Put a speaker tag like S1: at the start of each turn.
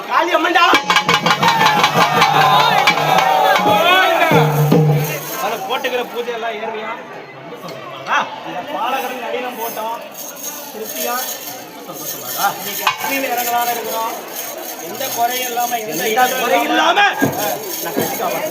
S1: காளியம்மன்டா போட்டுக்கிற பூஜை எல்லாம் ஏறுவியா பாலகரன் அடியிலும் போட்டோம் திருப்தியா இன்னைக்கு இறங்கலான இருக்கிறோம் எந்த குறையும் இல்லாம எந்த குறையும் இல்லாம நான் கட்டிக்காம